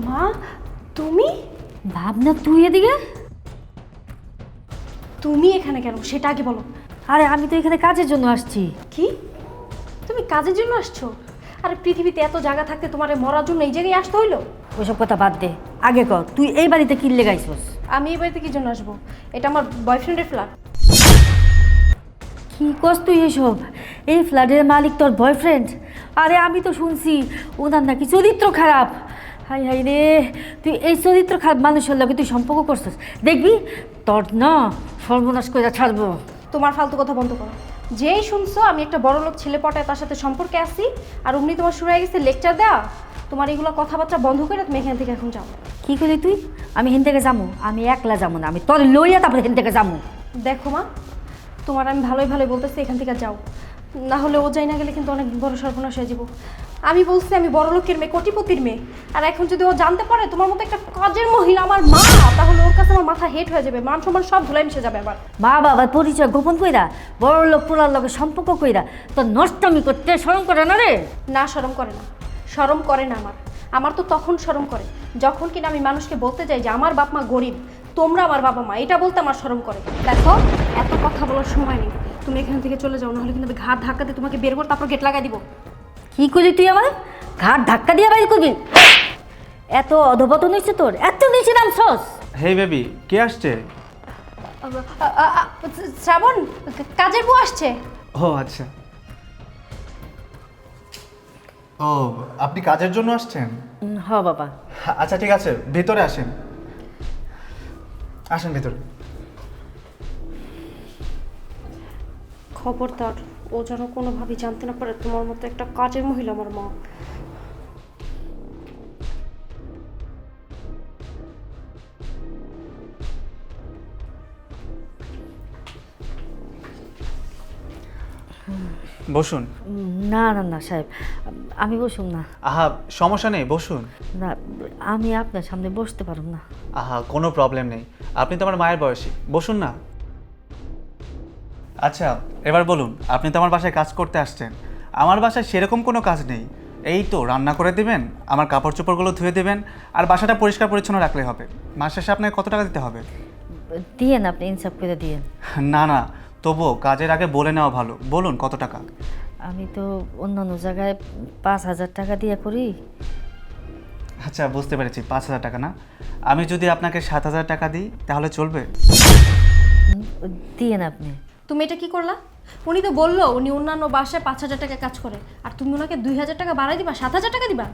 মা তুমি ভাবনা তুই এদিকে? তুমি এখানে কেন সেটা আগে বলো। আরে আমি তো এখানে কাজের জন্য আসছি। কি তুমি কাজের জন্য আসছো? আরে পৃথিবীতে এত জায়গা থাকতে তোমার মরার জন্য এই জায়গায় আসতে হইলো? ওইসব কথা বাদ দে, আগে কর তুই এই বাড়িতে কি লেগাইছস? আমি এই বাড়িতে কি জন্য আসবো? এটা আমার বয়ফ্রেন্ডের ফ্ল্যাট। কি কস তুই এসব? এই ফ্ল্যাটের মালিক তোর বয়ফ্রেন্ড? আরে আমি তো শুনছি ওনার নাকি চরিত্র খারাপ। হাই হাই রে, তুই এই চরিত্র খারাপ মানুষের লগে তুই সম্পর্ক করছিস, দেখবি তোর না সর্বনাশ করে ছাড়বো। তোমার ফালতু কথা বন্ধ করো। যেই শুনছো আমি একটা বড় লোক ছেলে পটায় তার সাথে সম্পর্কে আসি আর অমনি তোমার শুরু হয়ে গেছে লেকচার দেওয়া। তোমার এগুলো কথাবার্তা বন্ধ করে তুমি এখান থেকে এখন যাও। কি করলি তুই? আমি হেন থেকে যাবো? আমি একলা যাবো না, আমি তোর লইয়া তারপরে হেন থেকে যাবো। দেখো মা, তোমার আমি ভালোই ভালোই বলতেছি এখান থেকে যাও, না হলে ও যাই না গেলে কিন্তু অনেক বড় সর্বনাশ হয়ে যাবো। আমি বলছি আমি বড় লোকের মেয়ে, কোটিপতির মেয়ে, আর এখন যদি ও জানতে পারে তোমার মতো একটা কাজের মহিলা আমার মা, তাহলে ওর কাছে আমার মাথা হেট হয়ে যাবে, মান সম্মান সব ধুলাই মিশে যাবে আবার। মা বাবার পরিচয় গোপন কইরা বড় লোক পোলার লগে সম্পর্ক কইরা তোর নষ্টমি করতে শরম করে না রে? না, শরম করে না, শরম করে না আমার। আমার তো তখন শরম করে যখন কিনা আমি মানুষকে বলতে যাই যে আমার বাপ মা গরিব, তোমরা আমার বাবা মা, এটা বলতে আমার শরম করে। দেখো, এত কথা বলার সময় নেই, তুমি এখান থেকে চলে যাও, নাহলে কিন্তু আমি ঘাট ধাক্কা দিয়ে তোমাকে বের করে তারপর গেট লাগাই দিব। কি করলি তুই? আমার ঘাট ধাক্কা দিয়ে বাইর করবি? এত অধপতন হয়েছে তোর? এত নিচে নামছস? হেই বেবি, কে আসছে? শ্রাবণ, কাজের বউ আসছে। ও আচ্ছা। ও, আপনি কাজের জন্য আসছেন? হ বাবা। আচ্ছা ঠিক আছে, ভেতরে আসেন, আসেন ভেতরে। খবরদার, ও যেন কোনোভাবেই জানতে না পারে তোমার মতো একটা কাজের মহিলা আমার মা। বসুন। না না না সাহেব, আমি বসুন না। আহা, সমস্যা নেই, বসুন। না, আমি আপনার সামনে বসতে পারব না। আহা, কোনো প্রবলেম নেই, আপনি তো আমার মায়ের বয়সী, বসুন না। আচ্ছা, এবার বলুন, আপনি তো আমার বাসায় কাজ করতে আসছেন। আমার বাসায় সেরকম কোনো কাজ নেই, এই তো রান্না করে দেবেন, আমার কাপড় চোপড়গুলো ধুয়ে দেবেন, আর বাসাটা পরিষ্কার পরিচ্ছন্ন রাখলে হবে। মাস শেষে আপনাকে কত টাকা দিতে হবে? দিয়েন, আপনি ইনসাফ করে দিয়েন। না না, তবুও কাজের আগে বলে নেওয়া ভালো, বলুন কত টাকা? আমি তো অন্যান্য জায়গায় 5,000 টাকা দিয়ে করি। আচ্ছা, বুঝতে পেরেছি, 5,000 টাকা না। আমি যদি আপনাকে 7,000 টাকা দিই তাহলে চলবে? দিয়েন আপনি। তুমি এটা কি করলা? উনি তো বললো উনি অন্যান্য বাসায় 5,000 টাকা কাজ করে, আর তুমি ওনাকে 2,000 টাকা বাড়াই দিবা, 7,000 টাকা দিবা।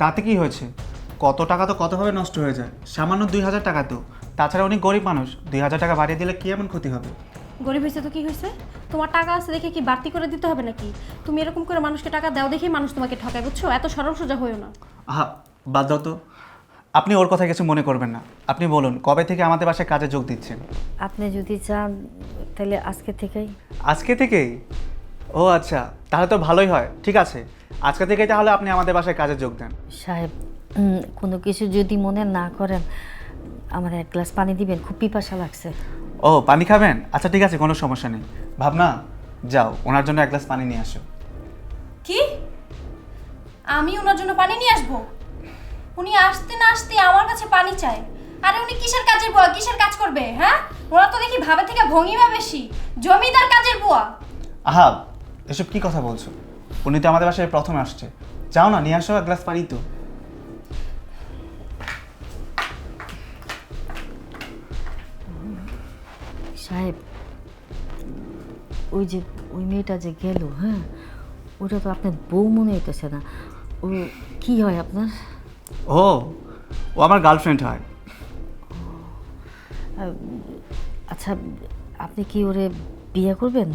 তাতে কি হয়েছে? কত টাকা তো কতভাবে নষ্ট হয়ে যায়, সামান্য 2,000 টাকা তো। তাছাড়া উনি গরিব মানুষ, 2,000 টাকা বাড়িয়ে দিলে কি এমন ক্ষতি হবে? গরিব হয়েছে তো কি হয়েছে? তোমার টাকা আছে দেখে কি বাড়তি করে দিতে হবে নাকি? তুমি এরকম করে মানুষকে টাকা দাও দেখেই মানুষ তোমাকে ঠকায়, বুঝছো? এত সরল সোজা হয়েও না। আহা, বাদ দাও তো, আপনি ওর কথা কিছু মনে করবেন না। আপনি বলুন কবে থেকে আমাদের বাসায় কাজে যোগ দিচ্ছেন? আপনি যদি চান তাহলে আজকে থেকেই। আজকে থেকেই? ও আচ্ছা, তাহলে তো ভালোই হয়। ঠিক আছে, আজকে থেকেই তাহলে আপনি আমাদের বাসায় কাজে যোগ দেন। সাহেব, কোনো কিছু যদি মনে না করেন, আমার এক গ্লাস পানি দিবেন, খুব পিপাসা লাগছে। ও, পানি খাবেন? আচ্ছা ঠিক আছে, কোনো সমস্যা নেই। ভাবনা, যাও ওনার জন্য এক গ্লাস পানি নিয়ে আসো। কি? আমি ওনার জন্য পানি নিয়ে আসবো? উনি আসতে না আসতে আমার কাছে পানি চায়? আরে উনি কিসের কাজের বুয়া, কিসের কাজ করবে? হ্যাঁ, ওরা তো দেখি ভাবে থেকে ভঙ্গিমা বেশি, জমিদার কাজের বুয়া। আহা, এসব কি কথা বলছো? উনি তো আমাদের বাসায় প্রথম আসছে। যাও না, নিয়ে আসো এক গ্লাস পানি তো। সাহেব, ওই মেয়েটা যে গেল, হ্যাঁ, ওটা তো আপনার বউ মনে হইতেছে না। ও কি হয় আপনার? ও, ও আমার গার্লফ্রেন্ড হয়। আচ্ছা, আপনি কি ওরে বিয়ে করবেন?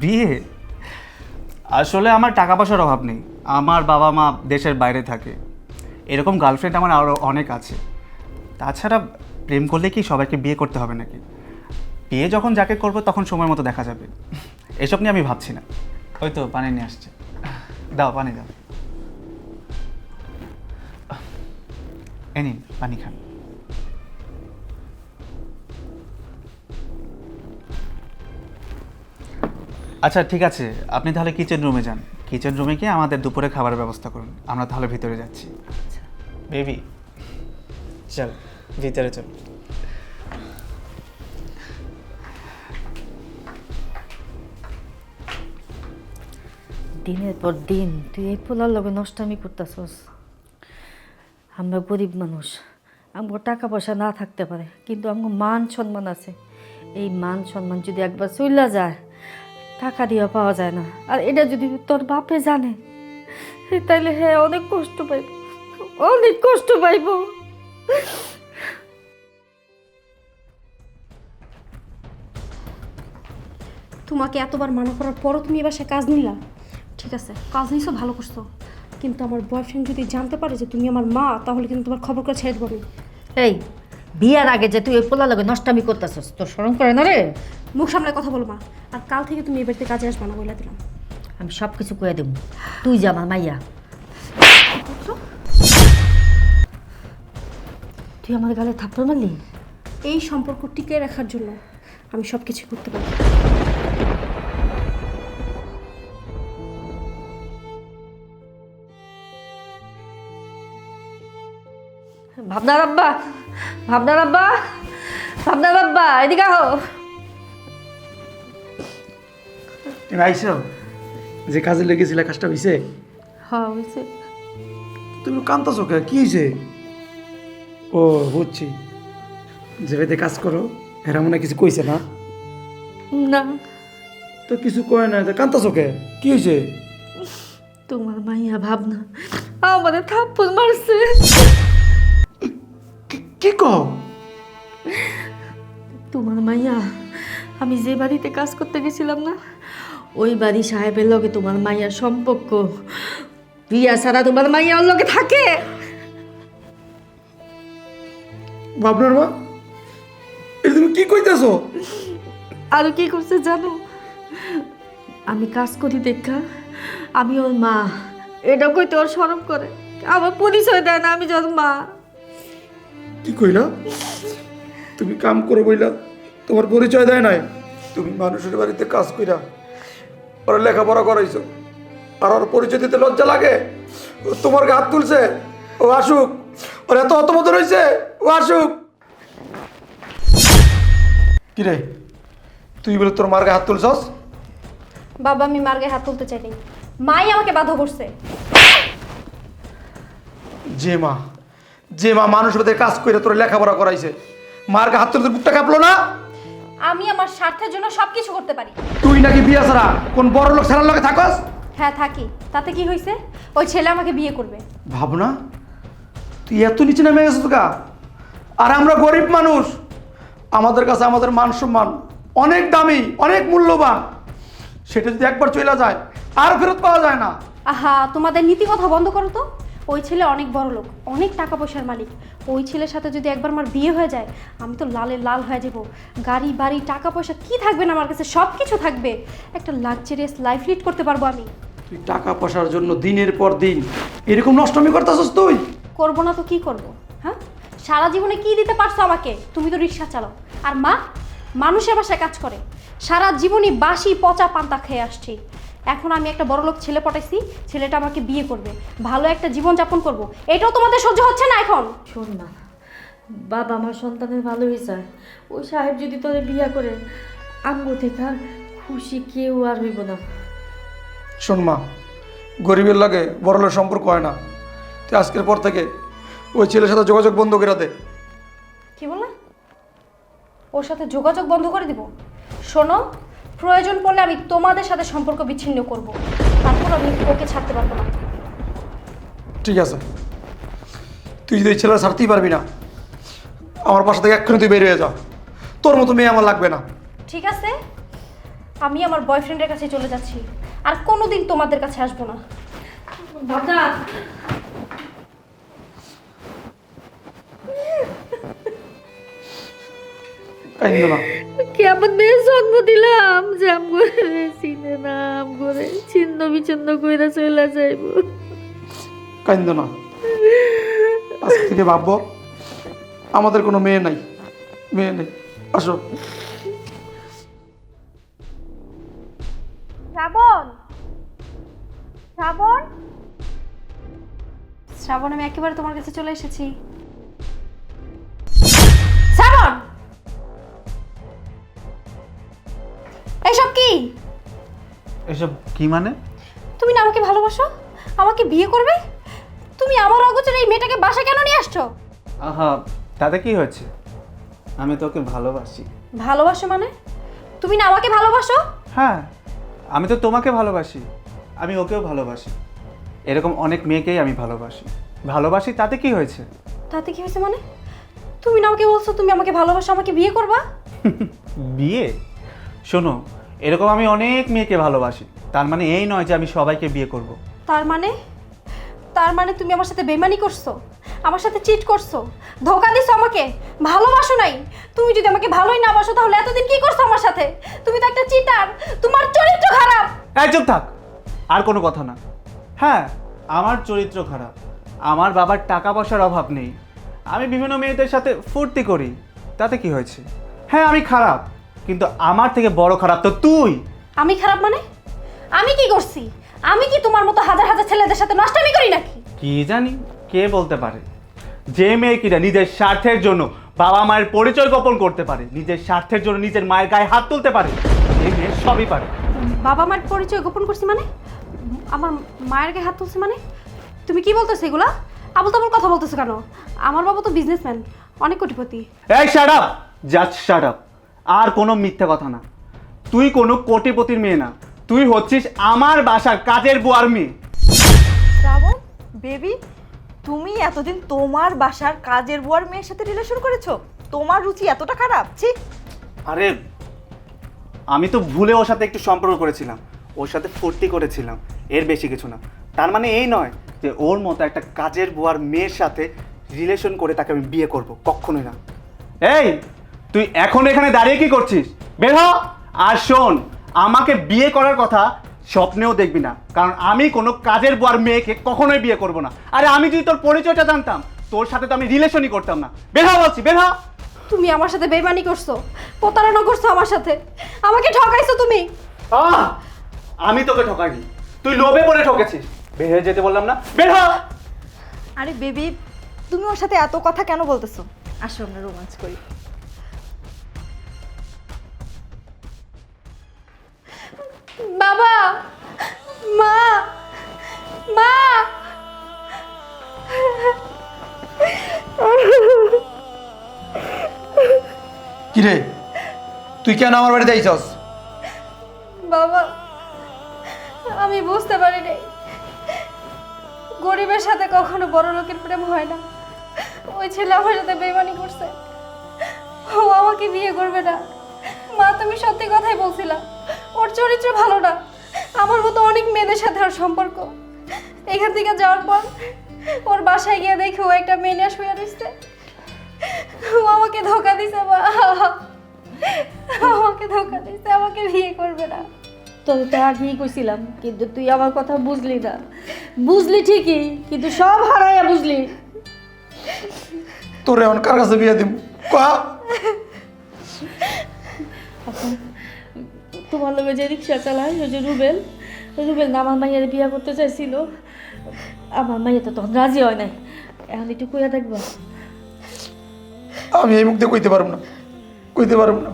বিয়ে? আসলে আমার টাকা পয়সার অভাব নেই, আমার বাবা মা দেশের বাইরে থাকে। এরকম গার্লফ্রেন্ড আমার আরও অনেক আছে। তাছাড়া প্রেম করলে কি সবাইকে বিয়ে করতে হবে নাকি? বিয়ে যখন যাকে করবো তখন সময় মতো দেখা যাবে, এসব নিয়ে আমি ভাবছি না। ওই তো পানি নিয়ে আসছে, দাও পানি দাও। এই নিন পানি খান। আচ্ছা ঠিক আছে, আপনি তাহলে কিচেন রুমে যান। কিচেন রুমে গিয়ে আমাদের দুপুরে খাবারের ব্যবস্থা করুন, আমরা তাহলে ভিতরে যাচ্ছি। আচ্ছা। বেবি চল ভিতরে চল। দিনের পর দিন তুই এই পোলার লগে নষ্টামি করতেছস। আমরা গরিব মানুষ, আমার টাকা পয়সা না থাকতে পারে, কিন্তু আমার মান সম্মান আছে। এই মান সম্মান যদি একবার চইলা যায়, টাকা দিয়ে পাওয়া যায় না। আর এটা যদি তোর বাপে জানে, তাইলে হ্যাঁ অনেক কষ্ট পাইব, অনেক কষ্ট পাইব। তোমাকে এতবার মানা করার পরও তুমি এ বাসায় কাজ নিলা? ঠিক আছে, কাজ নিছো, ভালো করছো, কিন্তু আমার বয়ফ্রেন্ড যদি জানতে পারে যে তুমি আমার মা, তাহলে কিন্তু তোমার খবর করে ছেড়ে দেবো আমি। এই বিয়ার আগে যে তুই এই পোলার লগে নষ্টামি করতেছস, তোর শরম করে না রে? মুখ সামনে কথা বলো মা, আর কাল থেকে তুমি এই বাড়িতে কাজে আসবে না বলে দিলাম। আমি সব কিছু কয়ে দেব, তুই যা আমার মাইয়া। তুই আমার গালে থাপ্পড় মারলি? এই সম্পর্ক টিকিয়ে রাখার জন্য আমি সব কিছু করতে পারি। ভাবনার আব্বা, ভাবনার আব্বা, ভাবনার আব্বা, এদিকে আহো। তুমি আইসো? যে কাজে লেগেছিলে কাজটা হয়েছে? হ্যাঁ হয়েছে। তুমি কান্তাছো কে? কি হয়েছে? ও বুঝছি, যে বেদে কাজ করো এরা মনে হয় কিছু কইছে না? না, তো কিছু কয় না, কান্তাছো কে? কি হয়েছে? তোমার মাইয়া ভাবনা আমাদের থাপ্পড় মারছে। কি কও? তোমার মাইয়া, আমি যে বাড়িতে কাজ করতে গেছিলাম না, ওই বাড়ি সাহেবের লগে তোমার মাইয়ার সম্পর্ক। বিয়া ছাড়া তোমার মাইয়া ওর লগে থাকে? ভাবনার মা, এটা তুমি কি কইতেছো? আরো কি করছে জানো? আমি কাজ করি দেখা আমি ওর মা, এটা কইতে ওর শরম করে, আমার পরিচয় দেয় না আমি যখন মা। কি কইলা? তুমি কাম করো বইলা তোমার পরিচয় দেয় নাই? তুমি মানুষের বাড়িতে কাজ কইরা ওরা লেখাপড়া করাইছো, আর ওর পরিচয় দিতে লজ্জা লাগে? ও তোমার হাত তুলছে, ও আসুক। ওর এত হতমত রয়েছে, ও আসুক। কিরে, তুই বলে তোর মার গায়ে হাত তুলছস? বাবা, আমি মার গায়ে হাত তুলতে চাইনি, মাই আমাকে বাধা করছে। যে মা মানুষের বাড়িতে কাজ করে তোর লেখাপড়া করাইছে, মার গায়ে হাত তুলতে বুকটা কাঁপলো না? আমি আমার স্বার্থের জন্য সবকিছু করতে পারি। তুই নাকি বিয়া ছাড়া কোন বড় লোক ছাড়ার লোকে থাকস? হ্যাঁ থাকি, তাতে কি হয়েছে? ওই ছেলে আমাকে বিয়ে করবে। ভাবনা, তুই এত নিচে নেমে গেছিস গা? আর আমরা গরিব মানুষ, আমাদের কাছে আমাদের মান সম্মান অনেক দামি, অনেক মূল্যবান। সেটা যদি একবার চলে যায় আর ফেরত পাওয়া যায় না। আহা, তোমাদের নীতি কথা বন্ধ করো তো। ওই ছেলে অনেক বড় লোক, অনেক টাকা পয়সার মালিক। ওই ছেলের সাথে যদি একবার আমার বিয়ে হয়ে যায়, আমি তো লালে লাল হয়ে যাব। গাড়ি বাড়ি টাকা পয়সা কি থাকবে না আমার কাছে? সব কিছু থাকবে। একটা লাক্সারিয়াস লাইফ লিড করতে পারবো আমি। তুই টাকা পয়সার জন্য দিনের পর দিন এরকম নষ্টমি করতেছিস তুই? করবো না তো কি করব? হ্যাঁ, সারা জীবনে কি দিতে পারছো আমাকে? তুমি তো রিক্সা চালাও, আর মা মানুষের বাসায় কাজ করে। সারা জীবনই বাসি পচা পান্তা খেয়ে আসছি। এখন আমি একটা বড়লোক ছেলে পটাইছি, ছেলেটা আমাকে বিয়ে করবে, ভালো একটা জীবন যাপন করব। এটাও তোমাদের সহ্য হচ্ছে না এখন? শোন না বাবা, আমার সন্তানের ভালোই চায়। ওই সাহেব যদি তোরে বিয়া করে, আম্মু থেকে আর খুশি কেউ আর হইব না। শোন মা, গরিবের লাগে বড়লোকের সম্পর্ক হয় না। তুই আজকের পর থেকে ওই ছেলের সাথে যোগাযোগ বন্ধ করে দে। কি বললা? ওর সাথে যোগাযোগ বন্ধ করে দিব? শোনো, প্রয়োজন পড়লে আমি তোমাদের সাথে সম্পর্ক বিচ্ছিন্ন করব, তারপর আমি ওকে ছাড়তে পারবো না। ঠিক আছে, তুই যদি এই ছেলের ছাড়তেই পারবি না, আমার বাসা থেকে এক্ষুনি তুই বের হয়ে যা। তোর মতো মেয়ে আমার লাগবে না। ঠিক আছে, আমি আমার বয়ফ্রেন্ডের কাছে চলে যাচ্ছি, আর কোনোদিন তোমাদের কাছে আসবো না। ভাবনা, কাইন্দ না। কেমন মেয়ে জন্ম দিলাম যে আম করে চিনে না, আম করে ছিন্ন বিচ্ছিন্ন কইরা চলে যাইব। কাইন্দ না, আজ থেকে ভাববো আমাদের কোনো মেয়ে নাই, মেয়ে নেই। আসো। শ্রাবণ, শ্রাবণ, শ্রাবণ, আমি একেবারে তোমার কাছে চলে এসেছি। শ্রাবণ, এইসব কি? এসব কি মানে? তুমি না আমাকে ভালোবাসো, আমাকে বিয়ে করবে? তুমি আমার অগোচরে এই মেয়েটাকে বাসায় কেন নিয়ে আসছো? আহা, তাতে কি হয়েছে? আমি তোকে ভালোবাসি। ভালোবাসো মানে? তুমি না আমাকে ভালোবাসো? হ্যাঁ, আমি তো তোমাকে ভালোবাসি, আমি ওকেও ভালোবাসি। এরকম অনেক মেয়েকেই আমি ভালোবাসি। ভালোবাসি তাতে কি হয়েছে? তাতে কি হয়েছে মানে? তুমি না আমাকে বলছো তুমি আমাকে ভালোবাসো, আমাকে বিয়ে করবা? বিয়ে? শোনো, এরকম আমি অনেক মেয়েকে ভালোবাসি, তার মানে এই নয় যে আমি সবাইকে বিয়ে করব। তার মানে? তার মানে তুমি আমার সাথে বেইমানি করছো, আমার সাথে চিট করছো, ধোকা দিছো আমাকে, ভালোবাসো নাই। তুমি যদি আমাকে ভালোই না বাসো তাহলে এতদিন কি করছো আমার সাথে? তুমি তো একটা চিটার, তোমার চরিত্র খারাপ। এই চুপ থাক, আর কোনো কথা না। হ্যাঁ, আমার চরিত্র খারাপ, আমার বাবার টাকা পয়সার অভাব নেই, আমি বিভিন্ন মেয়েদের সাথে ফুর্তি করি, তাতে কি হয়েছে? হ্যাঁ, আমি খারাপ, কিন্তু আমার থেকে বড় খারাপ তো তুই। আমি খারাপ মানে? আমি কি করছি? আমি কি তোমার মতো হাজার হাজার ছেলেদের সাথে নষ্টামি করি নাকি? কি জানি, কে বলতে পারে? যে মেয়ে কিনা নিজের স্বার্থের জন্য বাবা মায়ের পরিচয় গোপন করতে পারে, নিজের স্বার্থের জন্য নিজের মায়ের গায়ে হাত তুলতে পারে, এই মেয়ে সবই পারে। বাবা মায়ের পরিচয় গোপন করছি মানে? আমার মায়ের গায়ে হাত তুলছি মানে? তুমি কি বলতেছো এগুলা? আবল তাবল কথা বলতেছো কেন? আমার বাবা তো বিজনেসম্যান, অনেক কোটিপতি। এই shut up, just shut up. আর কোনো মিথ্যা কথা না, তুই কোনো কোটিপতির মেয়ে না, তুই হচ্ছিস আমার বাসার কাজের বুয়ার মেয়ে। শ্রাবণ, বেবি, তুমি এতদিন তোমার বাসার কাজের বুয়ার মেয়ের সাথে রিলেশন করেছো? তোমার রুচি এতটা খারাপ? ছি। আরে, আমি তো ভুলে ওর সাথে একটু সম্পর্ক করেছিলাম, ওর সাথে ফুর্তি করেছিলাম, এর বেশি কিছু না। তার মানে এই নয় যে ওর মতো একটা কাজের বুয়ার মেয়ের সাথে রিলেশন করে তাকে আমি বিয়ে করব, কখনোই না। এই, তুই এখন এখানে দাঁড়িয়ে কি করছিস? বের হ। আর শোন, আমাকে বিয়ে করার কথা স্বপ্নেও দেখবি না, কারণ আমি কোনো কাজের বুয়ার মেয়েকে কখনোই বিয়ে করব না। আরে আমি যদি তোর পরিচয়টা জানতাম, তোর সাথে তো আমি রিলেশনই করতাম না। বের হ বলছি, বের হ। তুমি আমার সাথে বেইমানি করছো, প্রতারণা করছো আমার সাথে, আমাকে ঠকাইছো তুমি। আহ! আমি তোকে ঠকাইনি, তুই লোভে পড়ে ঠকেছিস। বের হয়ে যেতে বললাম না? বের হ। আরে বেবি, তুমি ওর সাথে এত কথা কেন বলতেছো? আসো আমরা রোমান্স করি। বাবা, মা, মা। কিরে, তুই কেন আমার বাড়িতে আইছস? বাবা, আমি বুঝতে পারি নাই গরিবের সাথে কখনো বড় লোকের প্রেম হয় না। ওই ছেলে আমার সাথে বেইমানি করছে, ও আমাকে বিয়ে করবে না। মা, তুমি সত্যি কথাই বলছিলা, ওর চরিত্র ভালো না, আমার মতো অনেক মেয়েদের সাথে ওর সম্পর্ক। এখান থেকে যাওয়ার পর ওর বাসায় গিয়ে দেখে ও একটা মেয়ে নিয়ে শুয়ে রয়েছে। ও আমাকে ধোকা দিছে মা, আমাকে ধোকা দিছে, আমাকে বিয়ে করবে না। তোর তো আগেই কইছিলাম, কিন্তু তুই আমার কথা বুঝলি না। বুঝলি ঠিকই, কিন্তু সব হারাইয়া বুঝলি। তোরে এখন কার কাছে বিয়ে দিব? কয়া। তোমার লোকে যে রিক্সা চালায়, ওই যে রুবেল, ওই রুবেল না আমার মাইয়ার বিয়া করতে চাইছিল। আমার মাইয়া তো তখন রাজি হয় নাই। এখন একটু কইয়া দেখবা। আমি এই মুখ দিয়ে কইতে পারব না, কইতে পারব না।